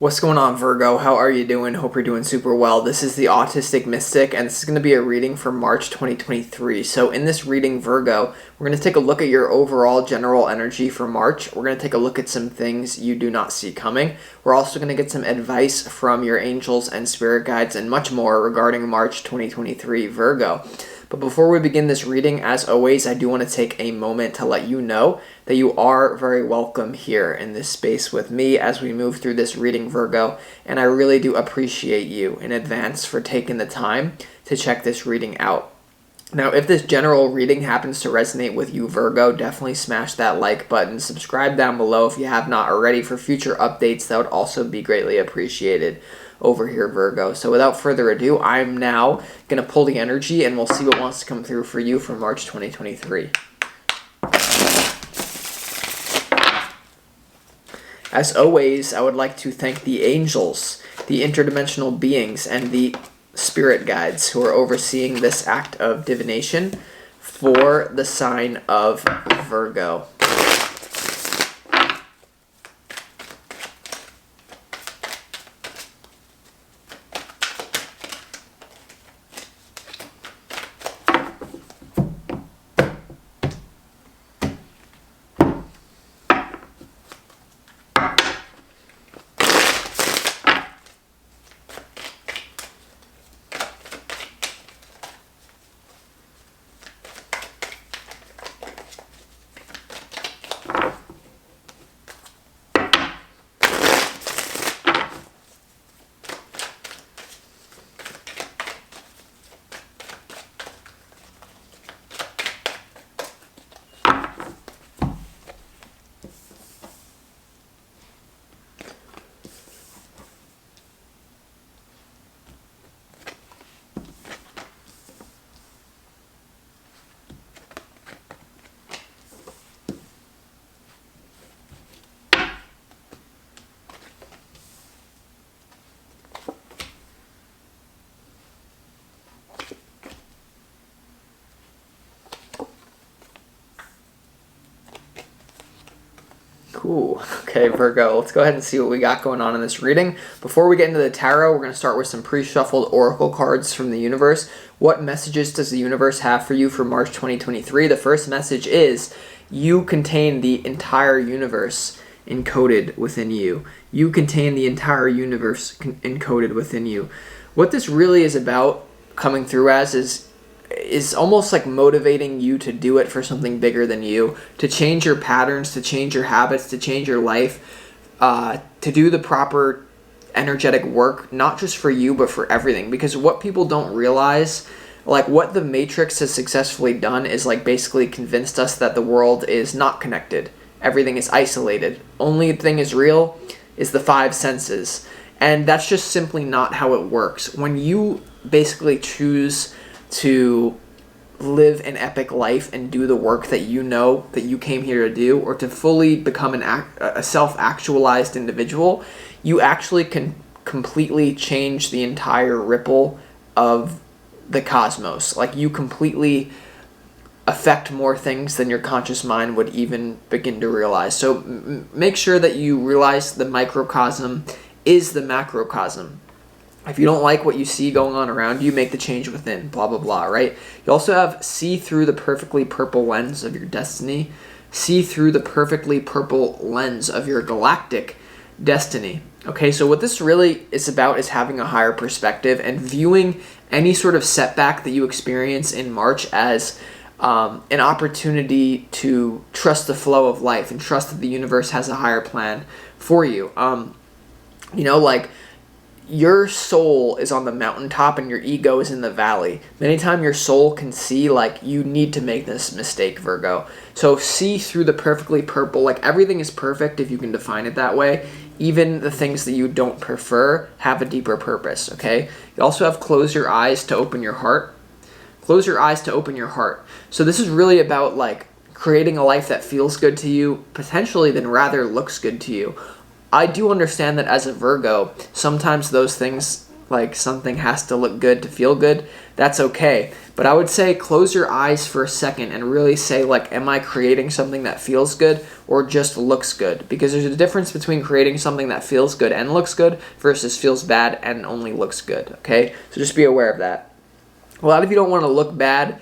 What's going on, Virgo? How are you doing? Hope you're doing super well. This is the Autistic Mystic, and this is going to be a reading for March 2023. So in this reading, Virgo, we're going to take a look at your overall general energy for March. We're going to take a look at some things you do not see coming. We're also going to get some advice from your angels and spirit guides and much more regarding March 2023, Virgo. But before we begin this reading, as always, I do want to take a moment to let you know that you are very welcome here in this space with me as we move through this reading, Virgo, and I really do appreciate you in advance for taking the time to check this reading out. Now, if this general reading happens to resonate with you, Virgo, definitely smash that like button. Subscribe down below if you have not already for future updates. That would also be greatly appreciated over here, Virgo. So without further ado, I'm now going to pull the energy and we'll see what wants to come through for you for March 2023. As always, I would like to thank the angels, the interdimensional beings, and the spirit guides who are overseeing this act of divination for the sign of Virgo. Cool. Okay, Virgo, let's go ahead and see what we got going on in this reading. Before we get into the tarot, we're going to start with some pre-shuffled oracle cards from the universe. What messages does the universe have for you for March 2023? The first message is, you contain the entire universe encoded within you. You contain the entire universe encoded within you. What this really is about coming through as is almost like motivating you to do it for something bigger than you, to change your patterns, to change your habits, to change your life, to do the proper energetic work, not just for you, but for everything. Because what people don't realize, like what the Matrix has successfully done is like basically convinced us that the world is not connected. Everything is isolated. Only thing is real is the five senses. And that's just simply not how it works. When you basically choose to live an epic life and do the work that you know that you came here to do, or to fully become a self-actualized individual, you actually can completely change the entire ripple of the cosmos. Like, you completely affect more things than your conscious mind would even begin to realize. So make sure that you realize the microcosm is the macrocosm. If you don't like what you see going on around you, make the change within, blah, blah, blah, right? You also have see through the perfectly purple lens of your destiny. See through the perfectly purple lens of your galactic destiny. Okay, so what this really is about is having a higher perspective and viewing any sort of setback that you experience in March as an opportunity to trust the flow of life and trust that the universe has a higher plan for you. Your soul is on the mountaintop and your ego is in the valley. Many times your soul can see, like, you need to make this mistake, Virgo. So see through the perfectly purple. Like, everything is perfect if you can define it that way. Even the things that you don't prefer have a deeper purpose, okay? You also have close your eyes to open your heart. Close your eyes to open your heart. So this is really about, like, creating a life that feels good to you, potentially than rather looks good to you. I do understand that as a Virgo, sometimes those things like something has to look good to feel good, that's okay. But I would say close your eyes for a second and really say, like, am I creating something that feels good or just looks good? Because there's a difference between creating something that feels good and looks good versus feels bad and only looks good, okay? So just be aware of that. A lot of you don't want to look bad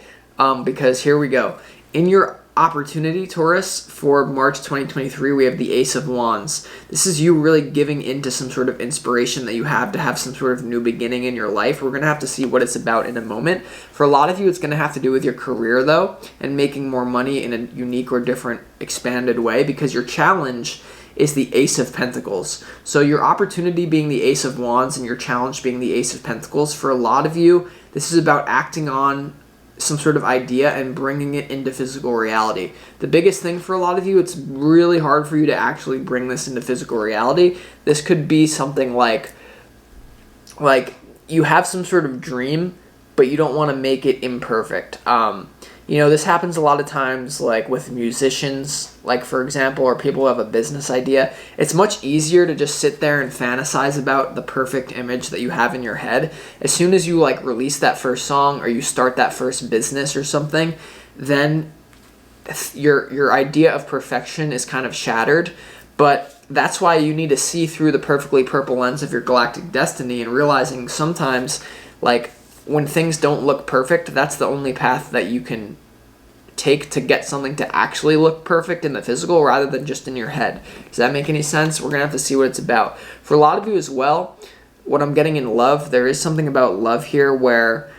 because here we go. In your opportunity, Taurus, for March 2023, we have the Ace of Wands. This is you really giving into some sort of inspiration that you have to have some sort of new beginning in your life. We're going to have to see what it's about in a moment. For a lot of you, it's going to have to do with your career, though, and making more money in a unique or different expanded way, because your challenge is the Ace of Pentacles. So your opportunity being the Ace of Wands and your challenge being the Ace of Pentacles, for a lot of you, this is about acting on some sort of idea and bringing it into physical reality. The biggest thing for a lot of you, it's really hard for you to actually bring this into physical reality. This could be something like you have some sort of dream, but you don't want to make it imperfect. This happens a lot of times, like with musicians, like for example, or people who have a business idea. It's much easier to just sit there and fantasize about the perfect image that you have in your head. As soon as you like release that first song or you start that first business or something, then your idea of perfection is kind of shattered. But that's why you need to see through the perfectly purple lens of your galactic destiny and realizing sometimes, like, when things don't look perfect, that's the only path that you can take to get something to actually look perfect in the physical rather than just in your head. Does that make any sense? We're going to have to see what it's about. For a lot of you as well, what I'm getting in love, there is something about love here where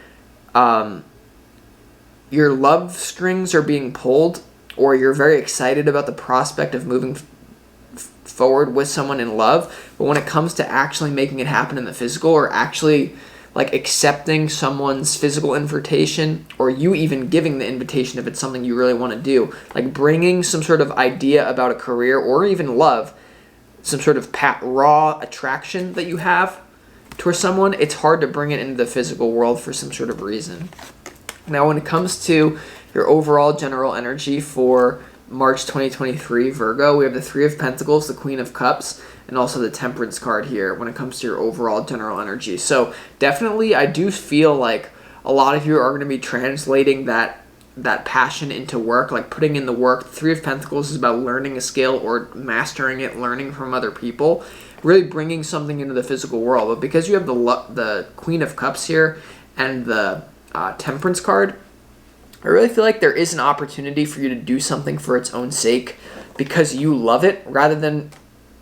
your love strings are being pulled, or you're very excited about the prospect of moving forward with someone in love. But when it comes to actually making it happen in the physical, or actually like accepting someone's physical invitation, or you even giving the invitation if it's something you really want to do, like bringing some sort of idea about a career or even love, some sort of raw attraction that you have towards someone, it's hard to bring it into the physical world for some sort of reason. Now, when it comes to your overall general energy for March 2023, Virgo, we have the Three of Pentacles, the Queen of Cups, and also the Temperance card here when it comes to your overall general energy. So definitely, I do feel like a lot of you are going to be translating that passion into work, like putting in the work. The Three of Pentacles is about learning a skill or mastering it, learning from other people, really bringing something into the physical world. But because you have the Queen of Cups here and the Temperance card, I really feel like there is an opportunity for you to do something for its own sake because you love it, rather than,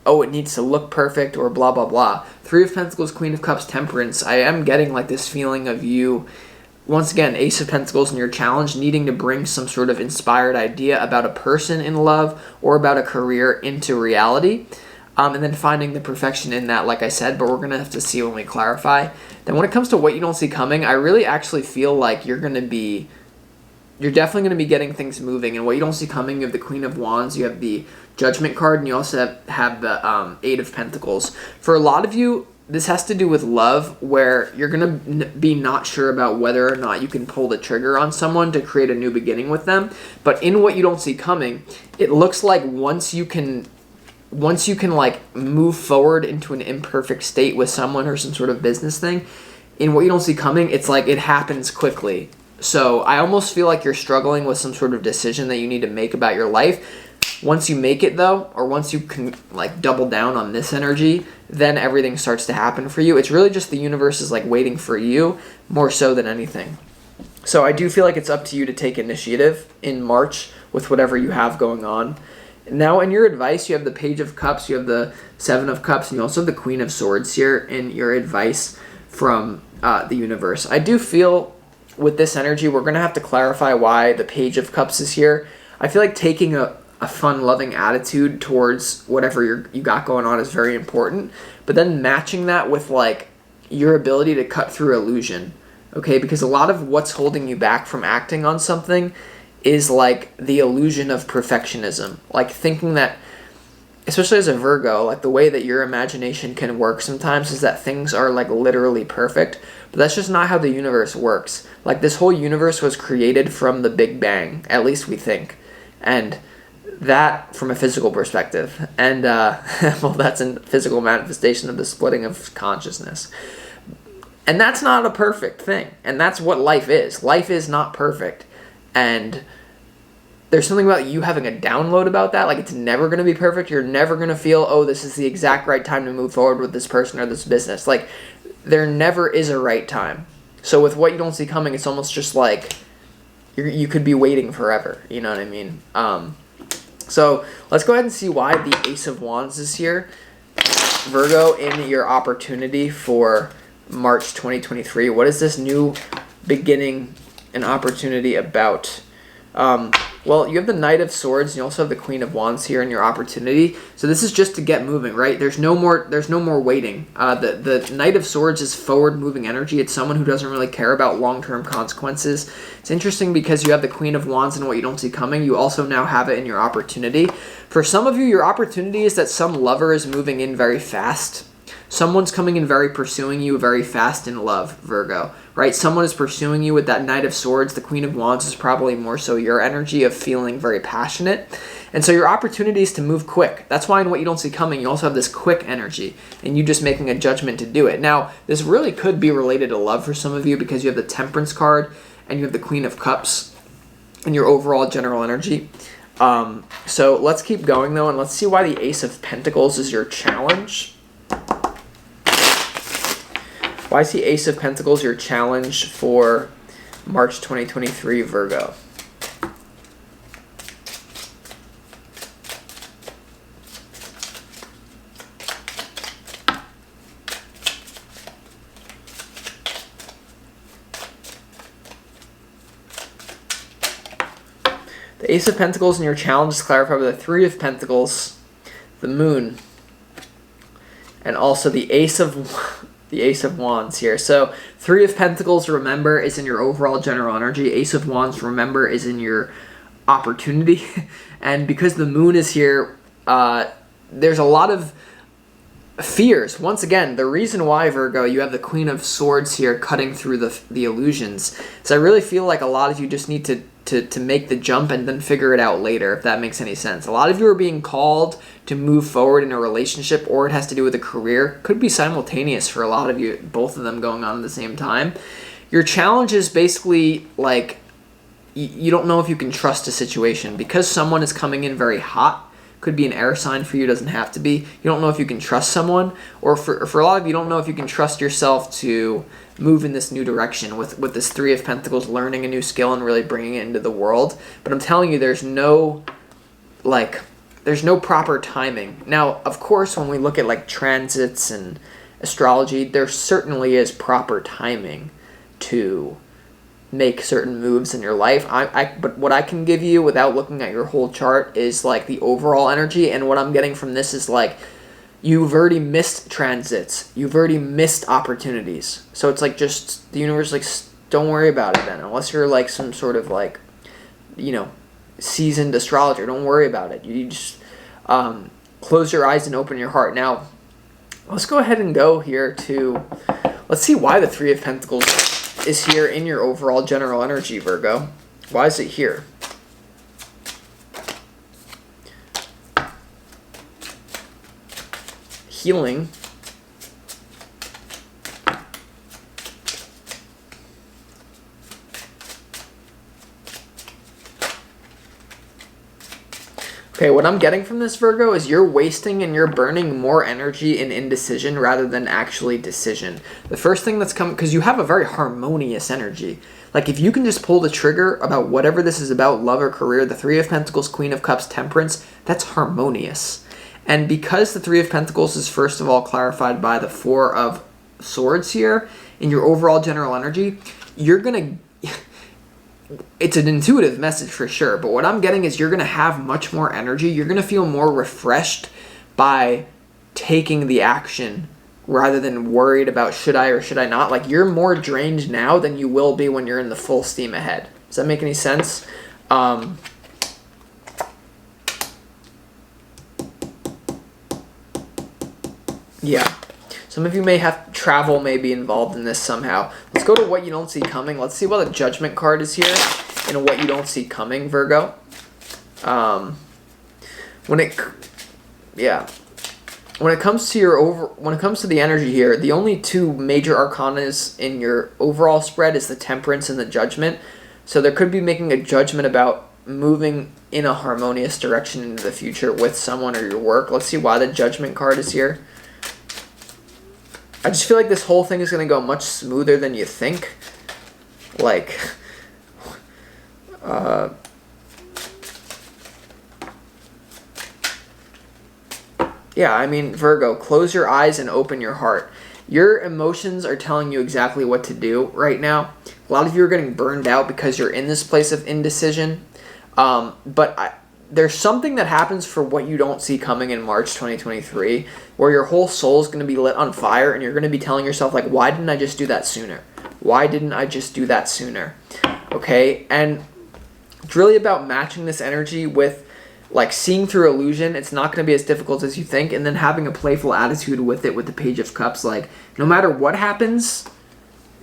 oh, it needs to look perfect or blah, blah, blah. Three of Pentacles, Queen of Cups, Temperance. I am getting like this feeling of you, once again, Ace of Pentacles in your challenge, needing to bring some sort of inspired idea about a person in love or about a career into reality. And then finding the perfection in that, like I said, but we're going to have to see when we clarify. Then when it comes to what you don't see coming, I really actually feel like you're definitely going to be getting things moving. And what you don't see coming, you have the Queen of Wands, you have the Judgment card, and you also have the Eight of Pentacles. For a lot of you, this has to do with love, where you're going to be not sure about whether or not you can pull the trigger on someone to create a new beginning with them. But in what you don't see coming, it looks like once you can like move forward into an imperfect state with someone or some sort of business thing, in what you don't see coming, it's like it happens quickly. So I almost feel like you're struggling with some sort of decision that you need to make about your life. Once you make it, though, or once you can like double down on this energy, then everything starts to happen for you. It's really just the universe is like waiting for you more so than anything. So I do feel like it's up to you to take initiative in March with whatever you have going on. Now, in your advice, you have the Page of Cups, you have the Seven of Cups, and you also have the Queen of Swords here in your advice from the universe. I do feel with this energy, we're going to have to clarify why the Page of Cups is here. I feel like taking a fun, loving attitude towards whatever you got going on is very important, but then matching that with like your ability to cut through illusion, okay? Because a lot of what's holding you back from acting on something is like the illusion of perfectionism, like thinking that, especially as a Virgo, like the way that your imagination can work sometimes is that things are like literally perfect, but that's just not how the universe works. Like this whole universe was created from the Big Bang, at least we think, and that from a physical perspective, and well, that's a physical manifestation of the splitting of consciousness. And that's not a perfect thing. And that's what life is. Life is not perfect. And there's something about you having a download about that. Like, it's never going to be perfect. You're never going to feel, oh, this is the exact right time to move forward with this person or this business. Like, there never is a right time. So with what you don't see coming, it's almost just like you could be waiting forever. You know what I mean? So let's go ahead and see why the Ace of Wands is here. Virgo, in your opportunity for March 2023. What is this new beginning and opportunity about? Well, you have the Knight of Swords, and you also have the Queen of Wands here in your opportunity. So this is just to get moving, right? There's no more waiting. The Knight of Swords is forward-moving energy. It's someone who doesn't really care about long-term consequences. It's interesting because you have the Queen of Wands and what you don't see coming. You also now have it in your opportunity. For some of you, your opportunity is that some lover is moving in very fast. Someone's coming in very pursuing you very fast in love, Virgo, right? Someone is pursuing you with that Knight of Swords. The Queen of Wands is probably more so your energy of feeling very passionate. And so your opportunity is to move quick. That's why in what you don't see coming, you also have this quick energy and you just making a judgment to do it. Now, this really could be related to love for some of you because you have the Temperance card and you have the Queen of Cups in your overall general energy. So let's keep going though, and let's see why the Ace of Pentacles is your challenge. Why is the Ace of Pentacles your challenge for March 2023, Virgo? The Ace of Pentacles in your challenge is clarified by the Three of Pentacles, the Moon, and also the Ace of Wands here. So Three of Pentacles, remember, is in your overall general energy. Ace of Wands, remember, is in your opportunity. And because the Moon is here, there's a lot of fears. Once again, the reason why, Virgo, you have the Queen of Swords here cutting through the illusions. So I really feel like a lot of you just need to make the jump and then figure it out later, if that makes any sense. A lot of you are being called to move forward in a relationship, or it has to do with a career. Could be simultaneous for a lot of you, both of them going on at the same time. Your challenge is basically like you don't know if you can trust a situation because someone is coming in very hot. Could be an air sign for you, doesn't have to be. You don't know if you can trust someone, or for a lot of you, don't know if you can trust yourself to move in this new direction with this Three of Pentacles, learning a new skill and really bringing it into the world. But I'm telling you, there's no proper timing. Now, of course, when we look at like transits and astrology, there certainly is proper timing to make certain moves in your life. But what I can give you without looking at your whole chart is like the overall energy, and what I'm getting from this is like you've already missed transits, you've already missed opportunities. So it's like just the universe like don't worry about it then, unless you're like some sort of like seasoned astrologer. Don't worry about it. You just close your eyes and open your heart. Now let's go ahead and go here to let's see why the Three of Pentacles is here in your overall general energy, Virgo. Why is it here? Healing. Okay, what I'm getting from this, Virgo, is you're wasting and you're burning more energy in indecision rather than actually decision. The first thing that's coming, because you have a very harmonious energy. Like, if you can just pull the trigger about whatever this is about, love or career, the Three of Pentacles, Queen of Cups, Temperance, that's harmonious. And because the Three of Pentacles is first of all clarified by the Four of Swords here, in your overall general energy, you're going to... It's an intuitive message for sure, but what I'm getting is you're going to have much more energy. You're going to feel more refreshed by taking the action rather than worried about should I or should I not. Like, you're more drained now than you will be when you're in the full steam ahead. Does that make any sense? Yeah. Some of you may have travel may be involved in this somehow. Let's go to what you don't see coming. Let's see why the Judgment card is here and what you don't see coming, Virgo. when it comes to the energy here, the only two major arcanas in your overall spread is the Temperance and the Judgment. So there could be making a judgment about moving in a harmonious direction into the future with someone or your work. Let's see why the Judgment card is here. I just feel like this whole thing is going to go much smoother than you think. Like, yeah, I mean, Virgo, close your eyes and open your heart. Your emotions are telling you exactly what to do right now. A lot of you are getting burned out because you're in this place of indecision. There's something that happens for what you don't see coming in March 2023, where your whole soul is going to be lit on fire, and you're going to be telling yourself, like, why didn't I just do that sooner? Why didn't I just do that sooner? Okay, and it's really about matching this energy with, like, seeing through illusion. It's not going to be as difficult as you think, and then having a playful attitude with it with the Page of Cups. Like, no matter what happens,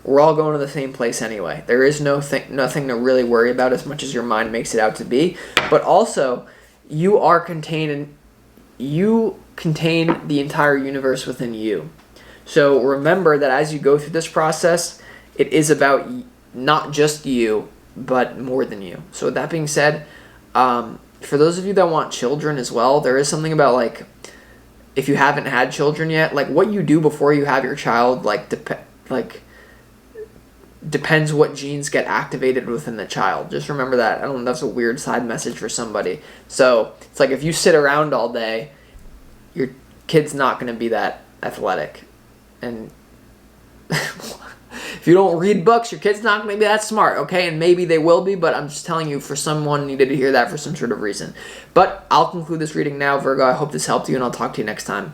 we're all going to the same place anyway. There is nothing to really worry about as much as your mind makes it out to be. But also, you are contained, and you contain the entire universe within you. So remember that as you go through this process, it is about not just you, but more than you. So with that being said, for those of you that want children as well, there is something about, like, if you haven't had children yet, like, what you do before you have your child, depends what genes get activated within the child. Just remember that. I don't know, that's a weird side message for somebody. So it's like, if you sit around all day, your kid's not going to be that athletic. And if you don't read books, your kid's not going to be that smart, okay? And maybe they will be, but I'm just telling you, for someone needed to hear that for some sort of reason. But I'll conclude this reading now, Virgo. I hope this helped you, and I'll talk to you next time.